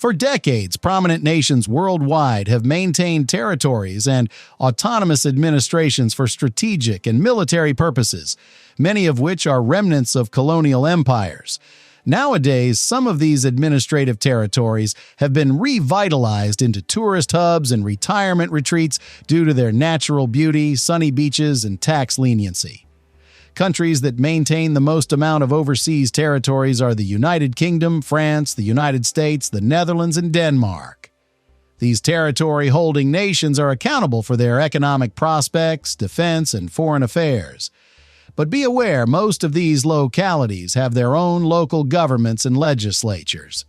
For decades, prominent nations worldwide have maintained territories and autonomous administrations for strategic and military purposes, many of which are remnants of colonial empires. Nowadays, some of these administrative territories have been revitalized into tourist hubs and retirement retreats due to their natural beauty, sunny beaches, and tax leniency. Countries that maintain the most amount of overseas territories are the United Kingdom, France, the United States, the Netherlands, and Denmark. These territory-holding nations are accountable for their economic prospects, defense, and foreign affairs. But be aware, most of these localities have their own local governments and legislatures.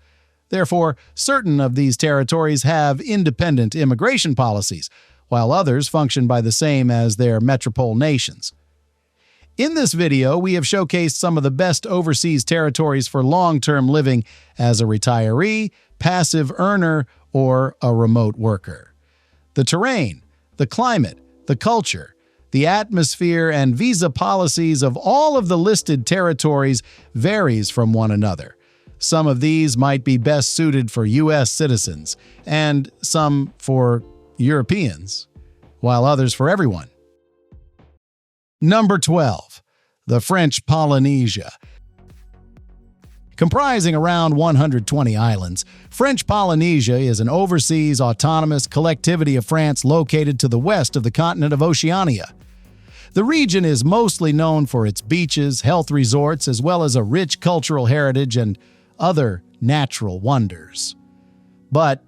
Therefore, certain of these territories have independent immigration policies, while others function by the same as their metropole nations. In this video, we have showcased some of the best overseas territories for long-term living as a retiree, passive earner, or a remote worker. The terrain, the climate, the culture, the atmosphere, and visa policies of all of the listed territories varies from one another. Some of these might be best suited for U.S. citizens, and some for Europeans, while others for everyone. Number 12. The French Polynesia. Comprising around 120 islands, French Polynesia is an overseas autonomous collectivity of France located to the west of the continent of Oceania. The region is mostly known for its beaches, health resorts, as well as a rich cultural heritage and other natural wonders. But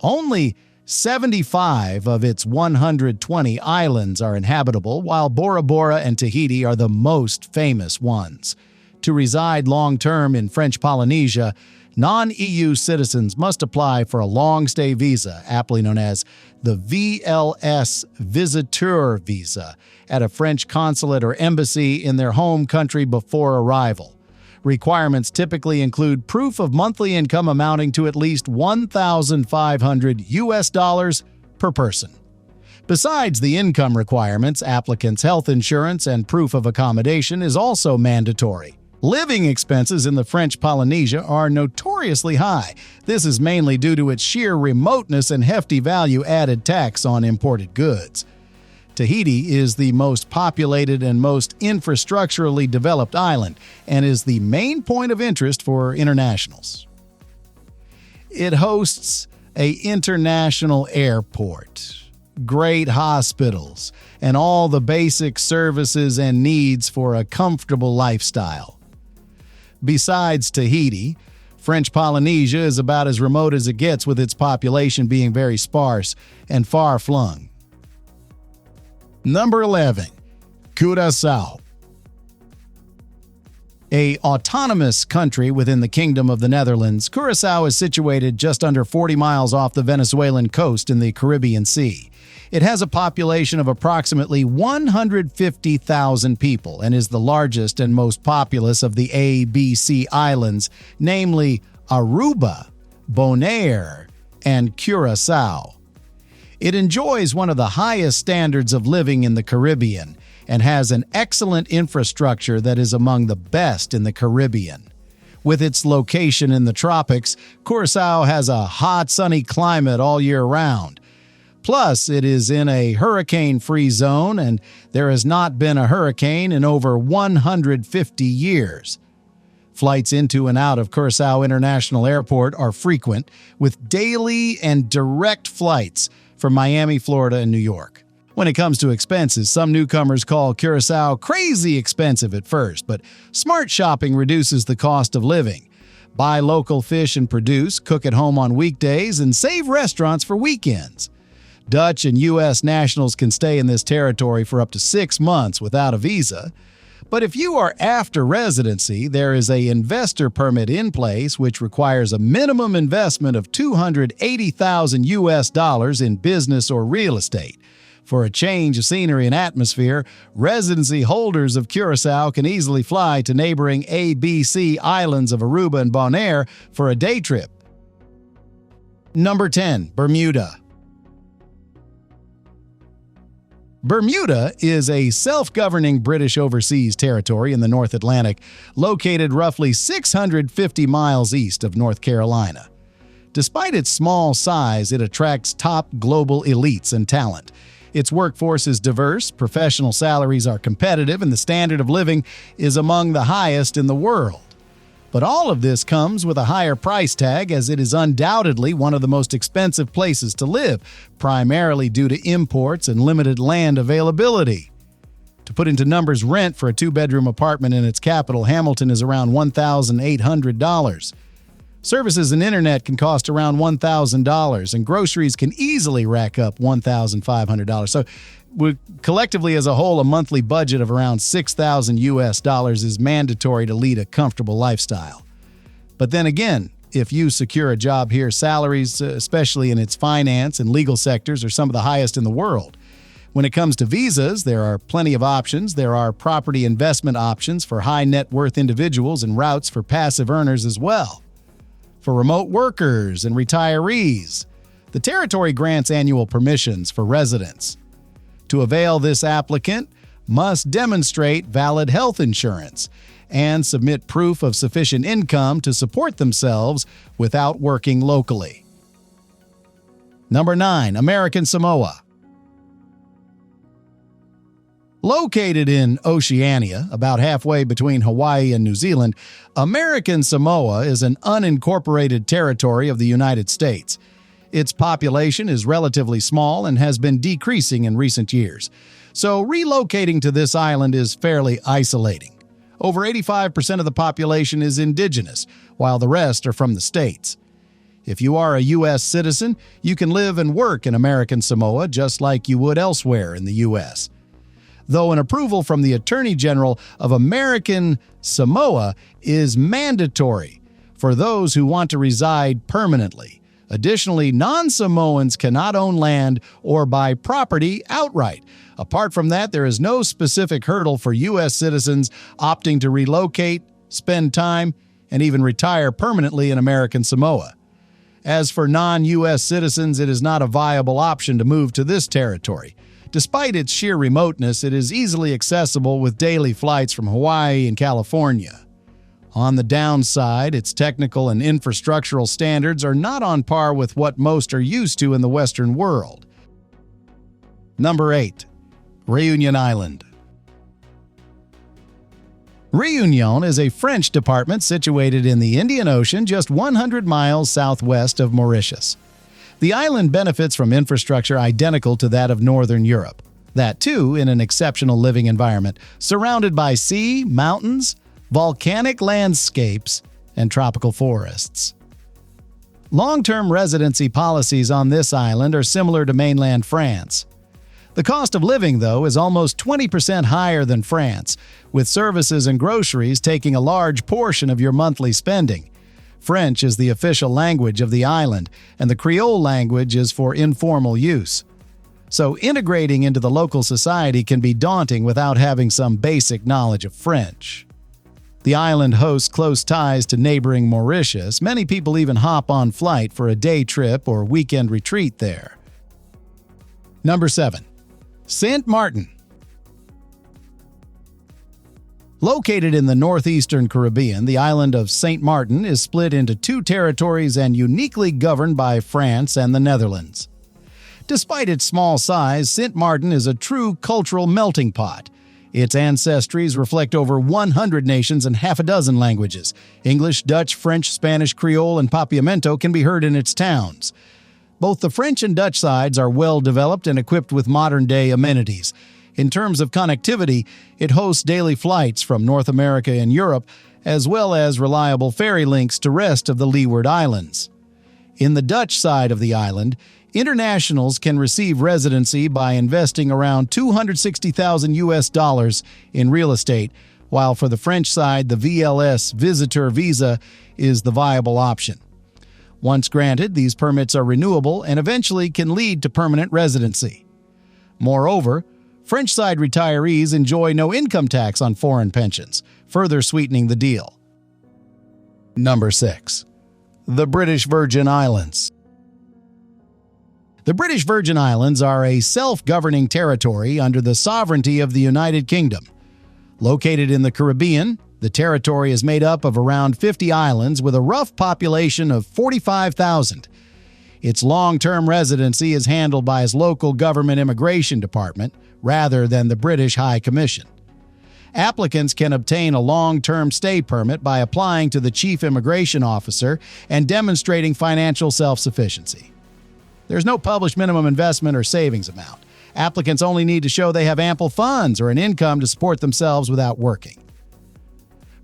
only 75 of its 120 islands are inhabitable, while Bora Bora and Tahiti are the most famous ones. To reside long-term in French Polynesia, non-EU citizens must apply for a long-stay visa, aptly known as the VLS Visiteur Visa, at a French consulate or embassy in their home country before arrival. Requirements typically include proof of monthly income amounting to at least $1,500 per person. Besides the income requirements, applicants' health insurance and proof of accommodation is also mandatory. Living expenses in the French Polynesia are notoriously high. This is mainly due to its sheer remoteness and hefty value-added tax on imported goods. Tahiti is the most populated and most infrastructurally developed island and is the main point of interest for internationals. It hosts an international airport, great hospitals, and all the basic services and needs for a comfortable lifestyle. Besides Tahiti, French Polynesia is about as remote as it gets, with its population being very sparse and far-flung. Number 11. Curaçao. An autonomous country within the Kingdom of the Netherlands, Curaçao is situated just under 40 miles off the Venezuelan coast in the Caribbean Sea. It has a population of approximately 150,000 people and is the largest and most populous of the ABC islands, namely Aruba, Bonaire, and Curaçao. It enjoys one of the highest standards of living in the Caribbean and has an excellent infrastructure that is among the best in the Caribbean. With its location in the tropics, Curaçao has a hot, sunny climate all year round. Plus, it is in a hurricane-free zone, and there has not been a hurricane in over 150 years. Flights into and out of Curaçao International Airport are frequent, with daily and direct flights from Miami, Florida, and New York. When it comes to expenses, some newcomers call Curaçao crazy expensive at first, but smart shopping reduces the cost of living. Buy local fish and produce, cook at home on weekdays, and save restaurants for weekends. Dutch and U.S. nationals can stay in this territory for up to 6 months without a visa. But if you are after residency, there is an investor permit in place which requires a minimum investment of $280,000 US in business or real estate. For a change of scenery and atmosphere, residency holders of Curaçao can easily fly to neighboring ABC islands of Aruba and Bonaire for a day trip. Number 10. Bermuda. Bermuda is a self-governing British overseas territory in the North Atlantic, located roughly 650 miles east of North Carolina. Despite its small size, it attracts top global elites and talent. Its workforce is diverse, professional salaries are competitive, and the standard of living is among the highest in the world. But all of this comes with a higher price tag, as it is undoubtedly one of the most expensive places to live, primarily due to imports and limited land availability. To put into numbers, rent for a two-bedroom apartment in its capital, Hamilton, is around $1,800. Services and internet can cost around $1,000, and groceries can easily rack up $1,500. So, collectively as a whole, a monthly budget of around $6,000 is mandatory to lead a comfortable lifestyle. But then again, if you secure a job here, salaries, especially in its finance and legal sectors, are some of the highest in the world. When it comes to visas, there are plenty of options. There are property investment options for high net worth individuals and routes for passive earners as well. For remote workers and retirees, the territory grants annual permissions for residents. To avail, this applicant must demonstrate valid health insurance and submit proof of sufficient income to support themselves without working locally. Number 9. American Samoa. Located in Oceania, about halfway between Hawaii and New Zealand, American Samoa is an unincorporated territory of the United States. Its population is relatively small and has been decreasing in recent years, so relocating to this island is fairly isolating. Over 85% of the population is indigenous, while the rest are from the States. If you are a U.S. citizen, you can live and work in American Samoa just like you would elsewhere in the U.S. Though an approval from the Attorney General of American Samoa is mandatory for those who want to reside permanently. Additionally, non-Samoans cannot own land or buy property outright. Apart from that, there is no specific hurdle for U.S. citizens opting to relocate, spend time, and even retire permanently in American Samoa. As for non-U.S. citizens, it is not a viable option to move to this territory. Despite its sheer remoteness, it is easily accessible with daily flights from Hawaii and California. On the downside, its technical and infrastructural standards are not on par with what most are used to in the Western world. Number 8. Réunion Island. Réunion is a French department situated in the Indian Ocean just 100 miles southwest of Mauritius. The island benefits from infrastructure identical to that of Northern Europe. That, too, in an exceptional living environment, surrounded by sea, mountains, volcanic landscapes, and tropical forests. Long-term residency policies on this island are similar to mainland France. The cost of living, though, is almost 20% higher than France, with services and groceries taking a large portion of your monthly spending. French is the official language of the island, and the Creole language is for informal use. So integrating into the local society can be daunting without having some basic knowledge of French. The island hosts close ties to neighboring Mauritius. Many people even hop on flight for a day trip or weekend retreat there. Number 7. Saint Martin. Located in the northeastern Caribbean, the island of Saint Martin is split into two territories and uniquely governed by France and the Netherlands. Despite its small size, Saint Martin is a true cultural melting pot. Its ancestries reflect over 100 nations and half a dozen languages. English, Dutch, French, Spanish, Creole, and Papiamento can be heard in its towns. Both the French and Dutch sides are well developed and equipped with modern-day amenities. In terms of connectivity, it hosts daily flights from North America and Europe, as well as reliable ferry links to rest of the Leeward Islands. In the Dutch side of the island, internationals can receive residency by investing around $260,000 in real estate, while for the French side, the VLS visitor visa is the viable option. Once granted, these permits are renewable and eventually can lead to permanent residency. Moreover, French side retirees enjoy no income tax on foreign pensions, further sweetening the deal. Number 6. The British Virgin Islands. The British Virgin Islands are a self-governing territory under the sovereignty of the United Kingdom. Located in the Caribbean, The territory is made up of around 50 islands with a rough population of 45,000. Its long-term residency is handled by its local government immigration department rather than the British High Commission. Applicants can obtain a long-term stay permit by applying to the chief immigration officer and demonstrating financial self-sufficiency. There's no published minimum investment or savings amount. Applicants only need to show they have ample funds or an income to support themselves without working.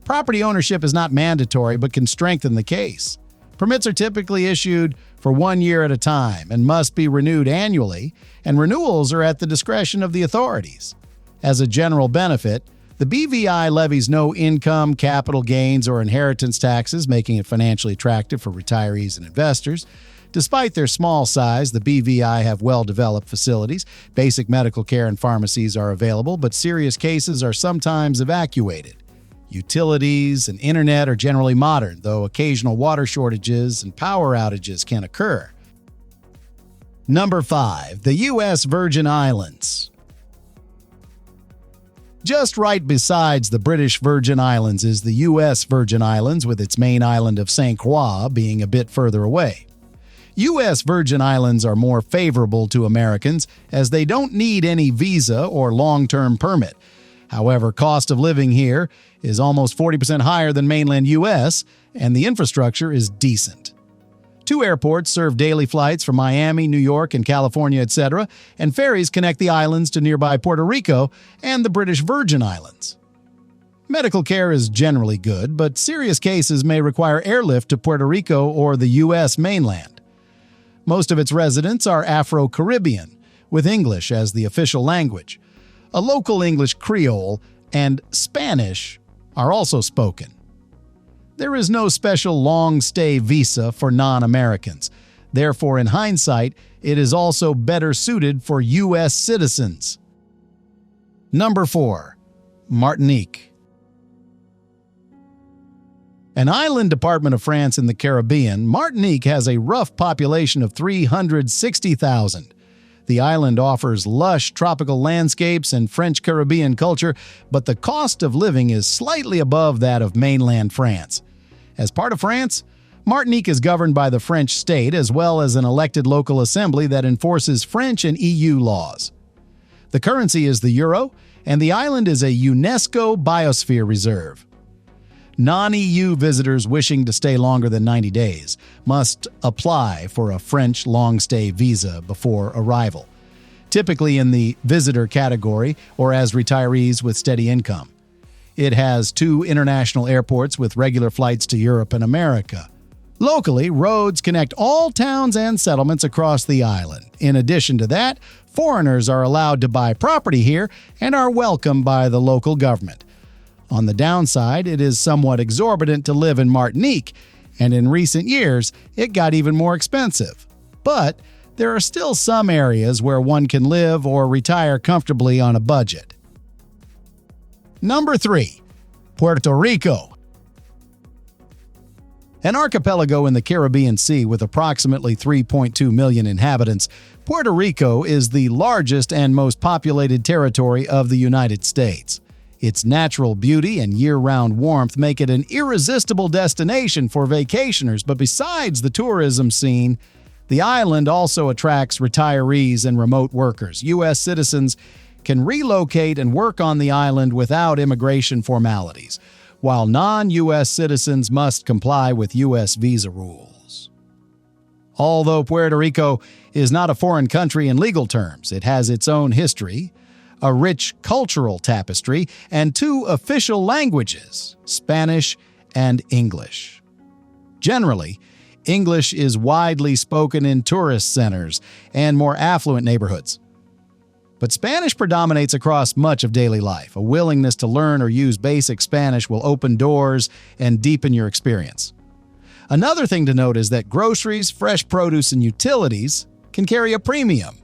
Property ownership is not mandatory but can strengthen the case. Permits are typically issued for 1 year at a time and must be renewed annually, and renewals are at the discretion of the authorities. As a general benefit, the BVI levies no income, capital gains, or inheritance taxes, making it financially attractive for retirees and investors. Despite their small size, the BVI have well-developed facilities. Basic medical care and pharmacies are available, but serious cases are sometimes evacuated. Utilities and internet are generally modern, though occasional water shortages and power outages can occur. Number 5. The U.S. Virgin Islands. Just right besides the British Virgin Islands is the U.S. Virgin Islands, with its main island of St. Croix being a bit further away. U.S. Virgin Islands are more favorable to Americans as they don't need any visa or long-term permit. However, cost of living here is almost 40% higher than mainland U.S., and the infrastructure is decent. 2 airports serve daily flights from Miami, New York, and California, etc., and ferries connect the islands to nearby Puerto Rico and the British Virgin Islands. Medical care is generally good, but serious cases may require airlift to Puerto Rico or the U.S. mainland. Most of its residents are Afro-Caribbean, with English as the official language. A local English Creole and Spanish are also spoken. There is no special long-stay visa for non-Americans. Therefore, in hindsight, it is also better suited for U.S. citizens. Number 4. Martinique. An island department of France in the Caribbean, Martinique has a rough population of 360,000. The island offers lush tropical landscapes and French Caribbean culture, but the cost of living is slightly above that of mainland France. As part of France, Martinique is governed by the French state as well as an elected local assembly that enforces French and EU laws. The currency is the euro, and the island is a UNESCO Biosphere Reserve. Non-EU visitors wishing to stay longer than 90 days must apply for a French long-stay visa before arrival, typically in the visitor category or as retirees with steady income. It has 2 international airports with regular flights to Europe and America. Locally, roads connect all towns and settlements across the island. In addition to that, foreigners are allowed to buy property here and are welcomed by the local government. On the downside, it is somewhat exorbitant to live in Martinique, and in recent years, it got even more expensive. But there are still some areas where one can live or retire comfortably on a budget. Number 3. Puerto Rico. An archipelago in the Caribbean Sea with approximately 3.2 million inhabitants, Puerto Rico is the largest and most populated territory of the United States. Its natural beauty and year-round warmth make it an irresistible destination for vacationers, but besides the tourism scene, the island also attracts retirees and remote workers. U.S. citizens can relocate and work on the island without immigration formalities, while non-U.S. citizens must comply with U.S. visa rules. Although Puerto Rico is not a foreign country in legal terms, it has its own history, a rich cultural tapestry, and 2 official languages, Spanish and English. Generally, English is widely spoken in tourist centers and more affluent neighborhoods. But Spanish predominates across much of daily life. A willingness to learn or use basic Spanish will open doors and deepen your experience. Another thing to note is that groceries, fresh produce, and utilities can carry a premium,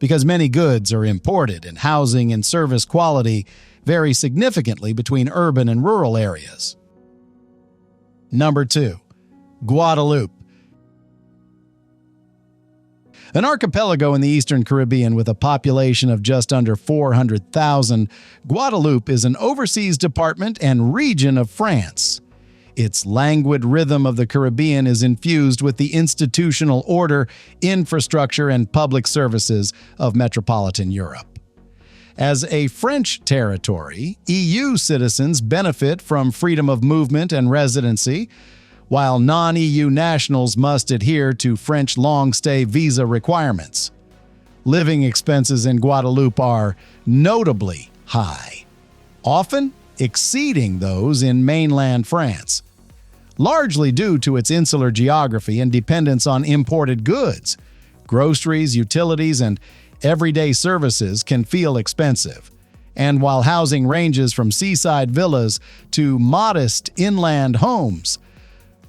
because many goods are imported and housing and service quality vary significantly between urban and rural areas. Number 2. Guadeloupe. An archipelago in the Eastern Caribbean with a population of just under 400,000, Guadeloupe is an overseas department and region of France. Its languid rhythm of the Caribbean is infused with the institutional order, infrastructure, and public services of metropolitan Europe. As a French territory, EU citizens benefit from freedom of movement and residency, while non-EU nationals must adhere to French long-stay visa requirements. Living expenses in Guadeloupe are notably high, often exceeding those in mainland France, largely due to its insular geography and dependence on imported goods. Groceries, utilities, and everyday services can feel expensive. And while housing ranges from seaside villas to modest inland homes,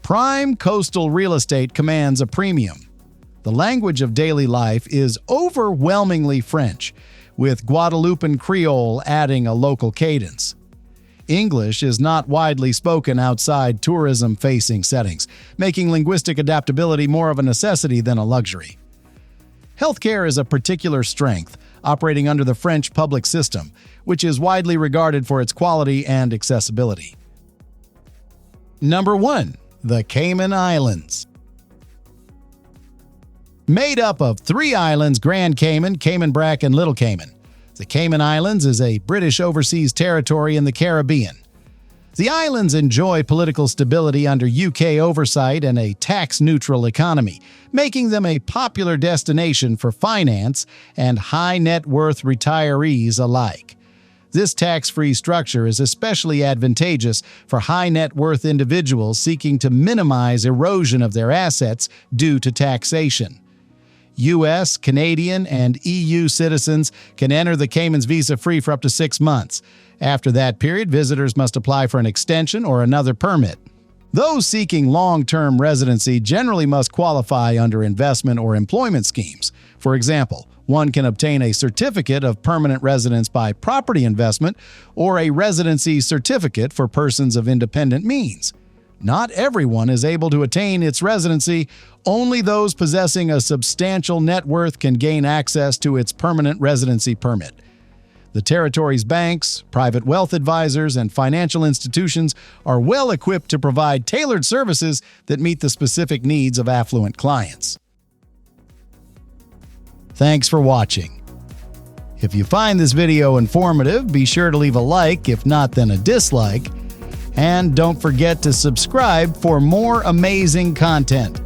prime coastal real estate commands a premium. The language of daily life is overwhelmingly French, with Guadeloupean Creole adding a local cadence. English is not widely spoken outside tourism-facing settings, making linguistic adaptability more of a necessity than a luxury. Healthcare is a particular strength, operating under the French public system, which is widely regarded for its quality and accessibility. Number 1. The Cayman Islands. Made up of 3 islands, Grand Cayman, Cayman Brac, and Little Cayman, the Cayman Islands is a British overseas territory in the Caribbean. The islands enjoy political stability under UK oversight and a tax-neutral economy, making them a popular destination for finance and high-net-worth retirees alike. This tax-free structure is especially advantageous for high-net-worth individuals seeking to minimize erosion of their assets due to taxation. U.S., Canadian, and EU citizens can enter the Caymans visa-free for up to 6 months. After that period, visitors must apply for an extension or another permit. Those seeking long-term residency generally must qualify under investment or employment schemes. For example, one can obtain a certificate of permanent residence by property investment or a residency certificate for persons of independent means. Not everyone is able to attain its residency. Only those possessing a substantial net worth can gain access to its permanent residency permit. The territory's banks, private wealth advisors, and financial institutions are well equipped to provide tailored services that meet the specific needs of affluent clients. Thanks for watching. If you find this video informative, be sure to leave a like, if not then a dislike, and don't forget to subscribe for more amazing content.